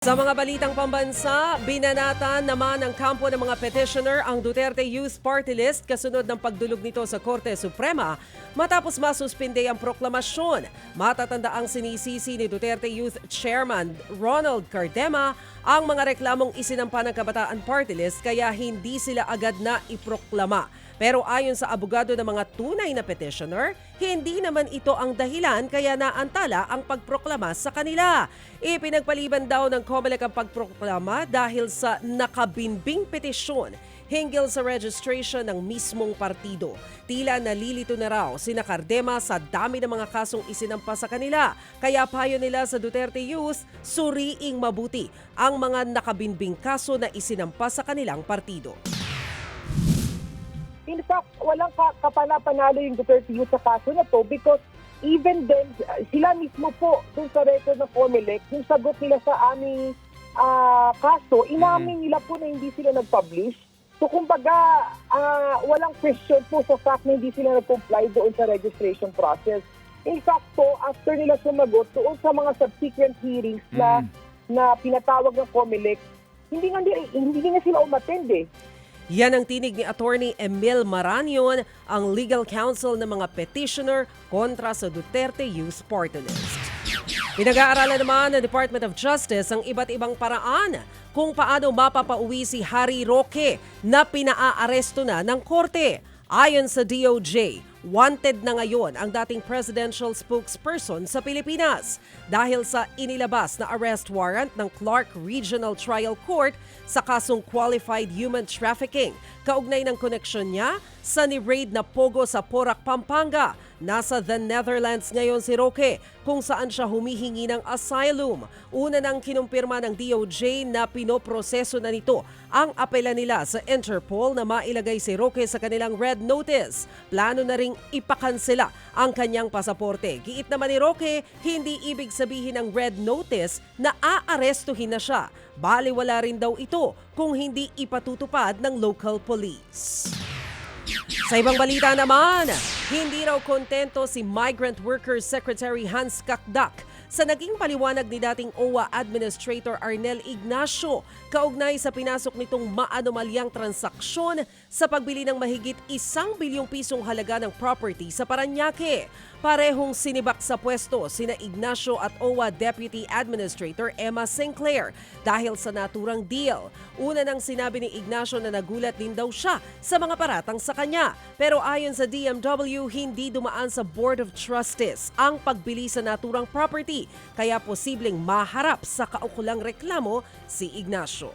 Sa mga balitang pambansa, binanatan naman ng kampo ng mga petitioner ang Duterte Youth Party List kasunod ng pagdulog nito sa Korte Suprema matapos masuspinde ang proklamasyon. Matatanda ang sinisisi ni Duterte Youth Chairman Ronald Cardema ang mga reklamong isinampa ng Kabataan Party List kaya hindi sila agad na iproklama. Pero ayon sa abogado ng mga tunay na petitioner, hindi naman ito ang dahilan kaya naantala ang pagproklama sa kanila. Ipinagpaliban daw ng COMELEC ang pagproklama dahil sa nakabinbing petisyon hinggil sa registration ng mismong partido. Tila nalilito na raw sina Cardema sa dami ng mga kasong isinampa sa kanila. Kaya payo nila sa Duterte Youth, suriing mabuti ang mga nakabinbing kaso na isinampa sa kanilang partido. In fact, walang kapanapanalo yung Duterte Youth sa kaso na to because even then, sila mismo po dun sa record ng COMELEC, yung sagot nila sa aming kaso, inamin nila po na hindi sila nag-publish. So kumbaga, walang question po sa fact na hindi sila nag-comply doon sa registration process. In fact po, after nila sumagot doon sa mga subsequent hearings na pinatawag ng COMELEC, hindi nga sila umattend eh. Yan ang tinig ni Attorney Emil Maranion, ang legal counsel ng mga petitioner kontra sa Duterte Youth Party List. Pinag-aaralan naman ng Department of Justice ang iba't ibang paraan kung paano mapapauwi si Harry Roque na pinaaresto na ng korte. Ayon sa DOJ, wanted na ngayon ang dating presidential spokesperson sa Pilipinas dahil sa inilabas na arrest warrant ng Clark Regional Trial Court sa kasong qualified human trafficking. Kaugnay ng koneksyon niya sa ni-raid na pogo sa Porac, Pampanga. Nasa the Netherlands ngayon si Roque kung saan siya humihingi ng asylum. Una nang kinumpirma ng DOJ na pinoproseso na nito ang apela nila sa Interpol na mailagay si Roque sa kanilang red notice. Plano na ring ipakansela ang kanyang pasaporte. Giit naman ni Roque, hindi ibig sabihin ng red notice na aarestuhin na siya. Baliwala rin daw ito kung hindi ipatutupad ng local police. Sa ibang balita naman, hindi raw kontento si Migrant Workers Secretary Hans Kakdak sa naging paliwanag ni dating OWA Administrator Arnel Ignacio kaugnay sa pinasok nitong maanomalyang transaksyon sa pagbili ng mahigit 1 bilyong pisong halaga ng property sa Parañaque. Parehong sinibak sa pwesto sina Ignacio at OWA Deputy Administrator Emma Sinclair dahil sa naturang deal. Una nang sinabi ni Ignacio na nagulat din daw siya sa mga paratang sa kanya. Pero ayon sa DMW, hindi dumaan sa Board of Trustees ang pagbili sa naturang property kaya posibleng maharap sa kaukulang reklamo si Ignacio.